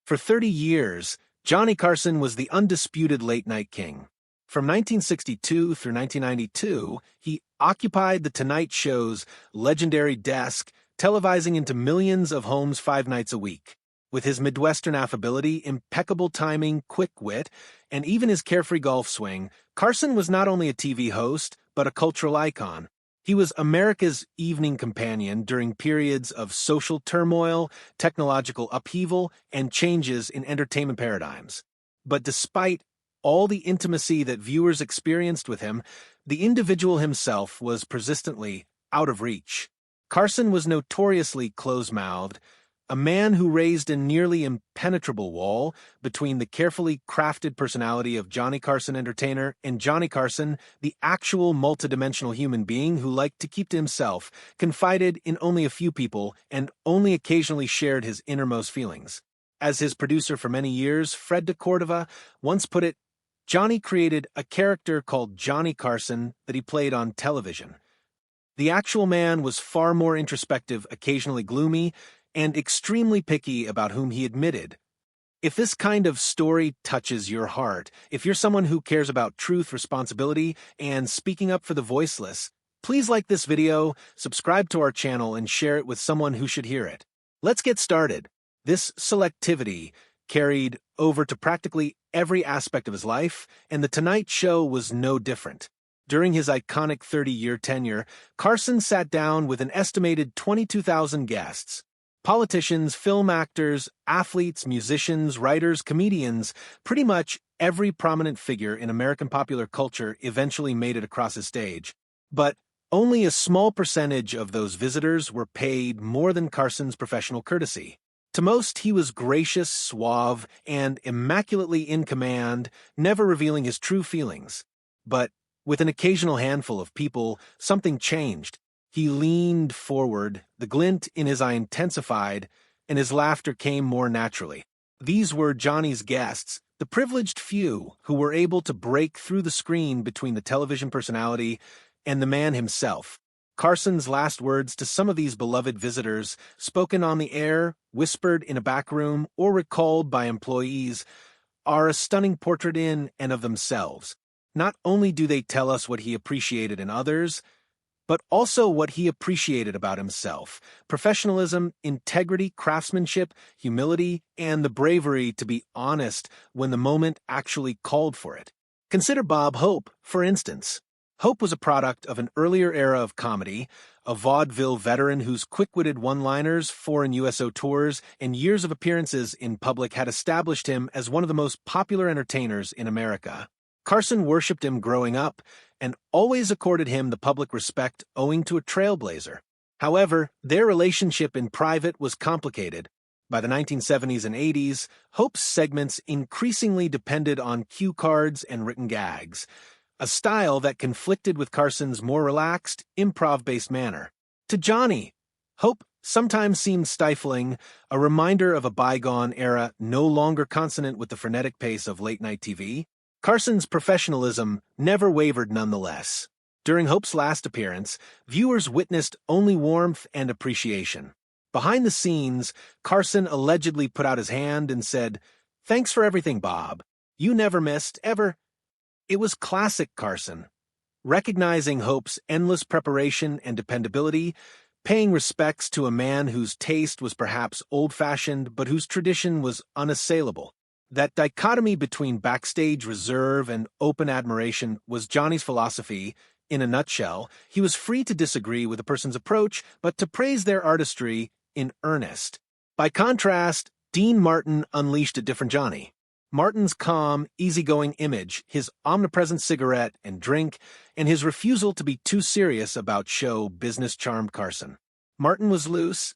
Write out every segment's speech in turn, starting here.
For 30 years, Johnny Carson was the undisputed late-night king. From 1962 through 1992, he occupied The Tonight Show's legendary desk, televising into millions of homes 5 nights a week. With his Midwestern affability, impeccable timing, quick wit, and even his carefree golf swing, Carson was not only a TV host, but a cultural icon. He was America's evening companion during periods of social turmoil, technological upheaval, and changes in entertainment paradigms. But despite all the intimacy that viewers experienced with him, the individual himself was persistently out of reach. Carson was notoriously close-mouthed, a man who raised a nearly impenetrable wall between the carefully crafted personality of Johnny Carson entertainer and Johnny Carson, the actual multidimensional human being who liked to keep to himself, confided in only a few people, and only occasionally shared his innermost feelings. As his producer for many years, Fred de Cordova, once put it, Johnny created a character called Johnny Carson that he played on television. The actual man was far more introspective, occasionally gloomy, and extremely picky about whom he admitted. If this kind of story touches your heart, if you're someone who cares about truth, responsibility, and speaking up for the voiceless, please like this video, subscribe to our channel, and share it with someone who should hear it. Let's get started. This selectivity carried over to practically every aspect of his life, and The Tonight Show was no different. During his iconic 30-year tenure, Carson sat down with an estimated 22,000 guests. Politicians, film actors, athletes, musicians, writers, comedians, pretty much every prominent figure in American popular culture eventually made it across his stage. But only a small percentage of those visitors were paid more than Carson's professional courtesy. To most, he was gracious, suave, and immaculately in command, never revealing his true feelings. But with an occasional handful of people, something changed. He leaned forward, the glint in his eye intensified, and his laughter came more naturally. These were Johnny's guests, the privileged few who were able to break through the screen between the television personality and the man himself. Carson's last words to some of these beloved visitors, spoken on the air, whispered in a back room, or recalled by employees, are a stunning portrait in and of themselves. Not only do they tell us what he appreciated in others, but also what he appreciated about himself: professionalism, integrity, craftsmanship, humility, and the bravery to be honest when the moment actually called for it. Consider Bob Hope, for instance. Hope was a product of an earlier era of comedy, a vaudeville veteran whose quick-witted one-liners, foreign USO tours, and years of appearances in public had established him as one of the most popular entertainers in America. Carson worshipped him growing up, and always accorded him the public respect owing to a trailblazer. However, their relationship in private was complicated. By the 1970s and 80s, Hope's segments increasingly depended on cue cards and written gags, a style that conflicted with Carson's more relaxed, improv-based manner. To Johnny, Hope sometimes seemed stifling, a reminder of a bygone era no longer consonant with the frenetic pace of late-night TV. Carson's professionalism never wavered nonetheless. During Hope's last appearance, viewers witnessed only warmth and appreciation. Behind the scenes, Carson allegedly put out his hand and said, "Thanks for everything, Bob. You never missed, ever." It was classic Carson. Recognizing Hope's endless preparation and dependability, paying respects to a man whose taste was perhaps old-fashioned but whose tradition was unassailable. That dichotomy between backstage reserve and open admiration was Johnny's philosophy. In a nutshell, he was free to disagree with a person's approach, but to praise their artistry in earnest. By contrast, Dean Martin unleashed a different Johnny. Martin's calm, easygoing image, his omnipresent cigarette and drink, and his refusal to be too serious about show business charmed Carson. Martin was loose,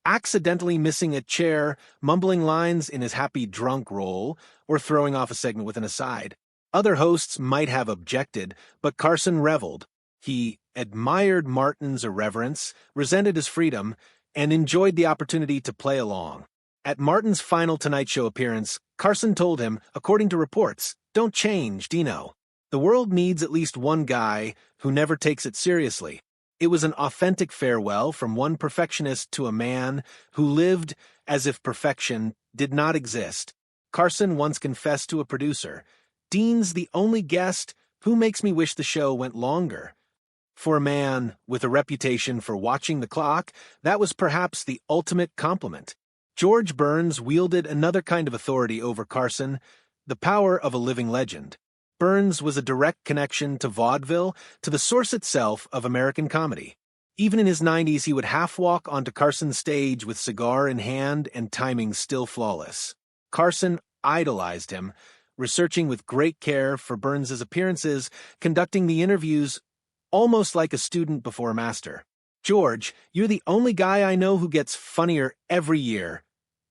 accidentally missing a chair, mumbling lines in his happy drunk role, or throwing off a segment with an aside. Other hosts might have objected, but Carson reveled. He admired Martin's irreverence, resented his freedom, and enjoyed the opportunity to play along. At Martin's final Tonight Show appearance, Carson told him, according to reports, "Don't change, Dino. The world needs at least one guy who never takes it seriously." It was an authentic farewell from one perfectionist to a man who lived as if perfection did not exist. Carson once confessed to a producer, "Dean's the only guest who makes me wish the show went longer." For a man with a reputation for watching the clock, that was perhaps the ultimate compliment. George Burns wielded another kind of authority over Carson, the power of a living legend. Burns was a direct connection to vaudeville, to the source itself of American comedy. Even in his 90s, he would half-walk onto Carson's stage with cigar in hand and timing still flawless. Carson idolized him, researching with great care for Burns's appearances, conducting the interviews almost like a student before a master. "George, you're the only guy I know who gets funnier every year,"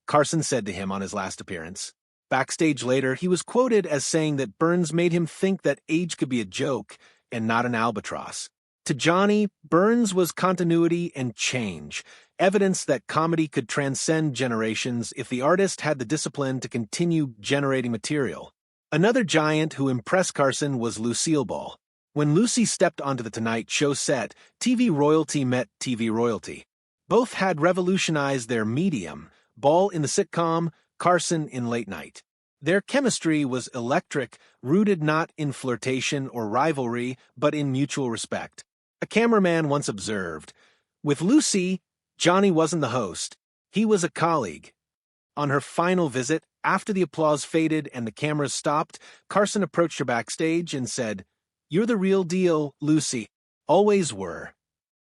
Carson said to him on his last appearance. Backstage later, he was quoted as saying that Burns made him think that age could be a joke and not an albatross. To Johnny, Burns was continuity and change, evidence that comedy could transcend generations if the artist had the discipline to continue generating material. Another giant who impressed Carson was Lucille Ball. When Lucy stepped onto The Tonight Show set, TV royalty met TV royalty. Both had revolutionized their medium, Ball in the sitcom, Carson in late night. Their chemistry was electric, rooted not in flirtation or rivalry, but in mutual respect. A cameraman once observed, "With Lucy, Johnny wasn't the host. He was a colleague." On her final visit, after the applause faded and the cameras stopped, Carson approached her backstage and said, "You're the real deal, Lucy. Always were."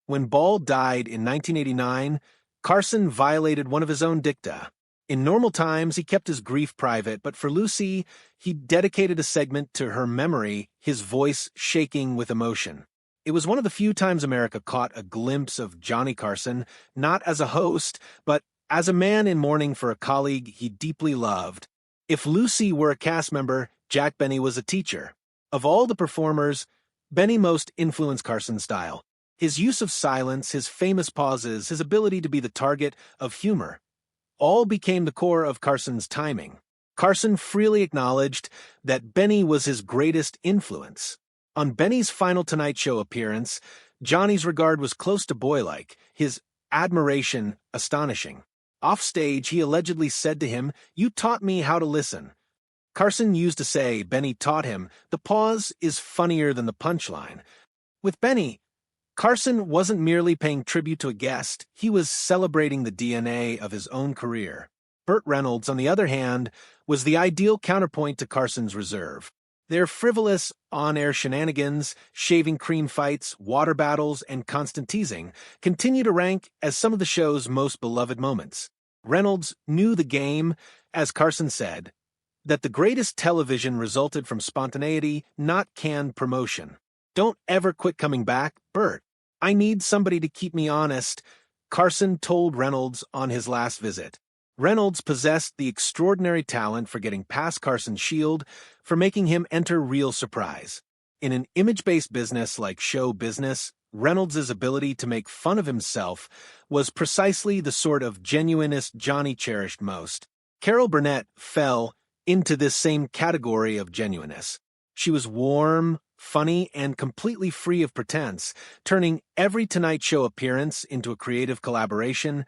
When Ball died in 1989, Carson violated one of his own dicta. In normal times, he kept his grief private, but for Lucy, he dedicated a segment to her memory, his voice shaking with emotion. It was one of the few times America caught a glimpse of Johnny Carson, not as a host, but as a man in mourning for a colleague he deeply loved. If Lucy were a cast member, Jack Benny was a teacher. Of all the performers, Benny most influenced Carson's style. His use of silence, his famous pauses, his ability to be the target of humor, all became the core of Carson's timing. Carson freely acknowledged that Benny was his greatest influence. On Benny's final Tonight Show appearance, Johnny's regard was close to boylike, his admiration astonishing. Offstage, he allegedly said to him, "You taught me how to listen." Carson used to say Benny taught him, "The pause is funnier than the punchline." With Benny, Carson wasn't merely paying tribute to a guest, he was celebrating the DNA of his own career. Burt Reynolds, on the other hand, was the ideal counterpoint to Carson's reserve. Their frivolous, on-air shenanigans, shaving cream fights, water battles, and constant teasing continue to rank as some of the show's most beloved moments. Reynolds knew the game, as Carson said, that the greatest television resulted from spontaneity, not canned promotion. "Don't ever quit coming back, Burt. I need somebody to keep me honest," Carson told Reynolds on his last visit. Reynolds possessed the extraordinary talent for getting past Carson's shield, for making him enter real surprise. In an image-based business like show business, Reynolds' ability to make fun of himself was precisely the sort of genuineness Johnny cherished most. Carol Burnett fell into this same category of genuineness. She was warm, funny, and completely free of pretense, turning every Tonight Show appearance into a creative collaboration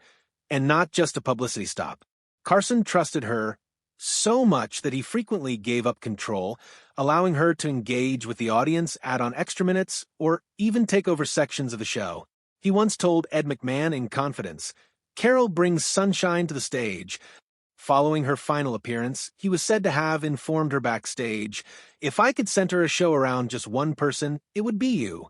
and not just a publicity stop. Carson trusted her so much that he frequently gave up control, allowing her to engage with the audience, add on extra minutes, or even take over sections of the show. He once told Ed McMahon in confidence, "Carol brings sunshine to the stage." Following her final appearance, he was said to have informed her backstage, "If I could center a show around just one person, it would be you."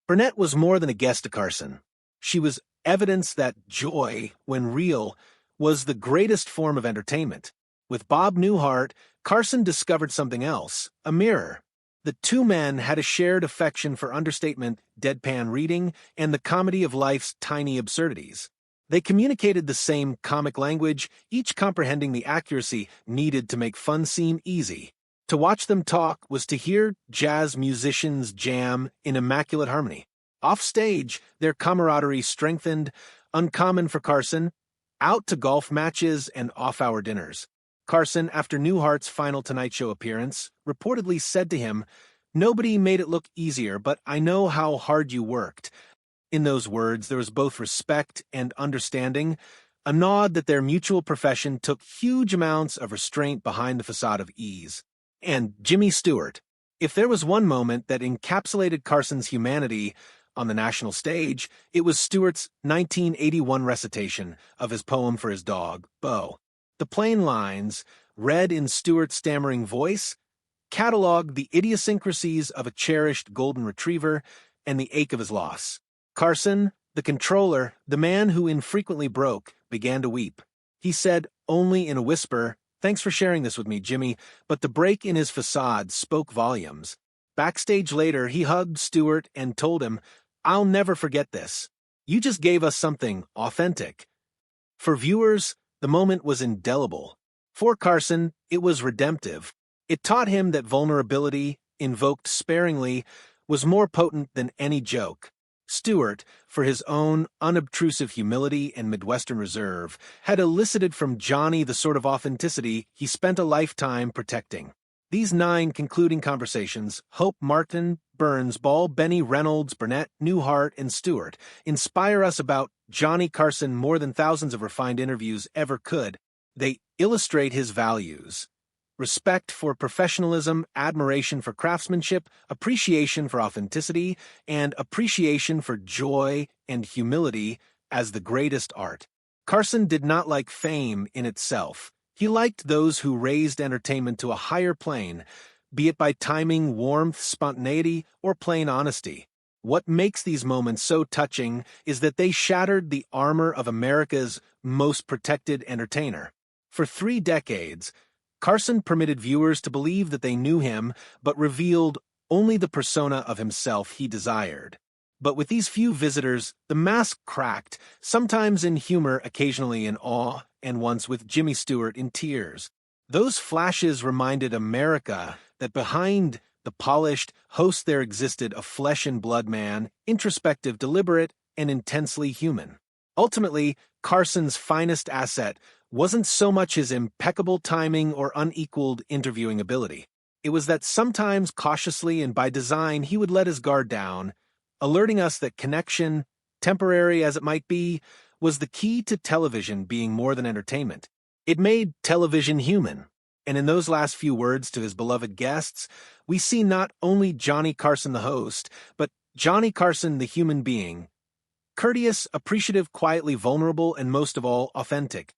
Burnett was more than a guest to Carson. She was evidence that joy, when real, was the greatest form of entertainment. With Bob Newhart, Carson discovered something else, a mirror. The two men had a shared affection for understatement, deadpan reading, and the comedy of life's tiny absurdities. They communicated the same comic language, each comprehending the accuracy needed to make fun seem easy. To watch them talk was to hear jazz musicians jam in immaculate harmony. Off stage, their camaraderie strengthened, uncommon for Carson, out to golf matches and off-hour dinners. Carson, after Newhart's final Tonight Show appearance, reportedly said to him, "Nobody made it look easier, but I know how hard you worked." In those words, there was both respect and understanding, a nod that their mutual profession took huge amounts of restraint behind the facade of ease. And Jimmy Stewart. If there was one moment that encapsulated Carson's humanity on the national stage, it was Stewart's 1981 recitation of his poem for his dog, Bo. The plain lines, read in Stewart's stammering voice, cataloged the idiosyncrasies of a cherished golden retriever and the ache of his loss. Carson, the controller, the man who infrequently broke, began to weep. He said, only in a whisper, "Thanks for sharing this with me, Jimmy," but the break in his facade spoke volumes. Backstage later, he hugged Stewart and told him, "I'll never forget this. You just gave us something authentic." For viewers, the moment was indelible. For Carson, it was redemptive. It taught him that vulnerability, invoked sparingly, was more potent than any joke. Stewart, for his own unobtrusive humility and Midwestern reserve, had elicited from Johnny the sort of authenticity he spent a lifetime protecting. These 9 concluding conversations, Hope, Martin, Burns, Ball, Benny, Reynolds, Burnett, Newhart, and Stewart, inspire us about Johnny Carson more than thousands of refined interviews ever could. They illustrate his values: respect for professionalism, admiration for craftsmanship, appreciation for authenticity, and appreciation for joy and humility as the greatest art. Carson did not like fame in itself. He liked those who raised entertainment to a higher plane, be it by timing, warmth, spontaneity, or plain honesty. What makes these moments so touching is that they shattered the armor of America's most protected entertainer. For 3 decades, Carson permitted viewers to believe that they knew him, but revealed only the persona of himself he desired. But with these few visitors, the mask cracked, sometimes in humor, occasionally in awe, and once with Jimmy Stewart in tears. Those flashes reminded America that behind the polished host there existed a flesh-and-blood man, introspective, deliberate, and intensely human. Ultimately, Carson's finest asset wasn't so much his impeccable timing or unequaled interviewing ability. It was that sometimes cautiously and by design he would let his guard down, alerting us that connection, temporary as it might be, was the key to television being more than entertainment. It made television human. And in those last few words to his beloved guests, we see not only Johnny Carson the host, but Johnny Carson the human being, courteous, appreciative, quietly vulnerable, and most of all, authentic.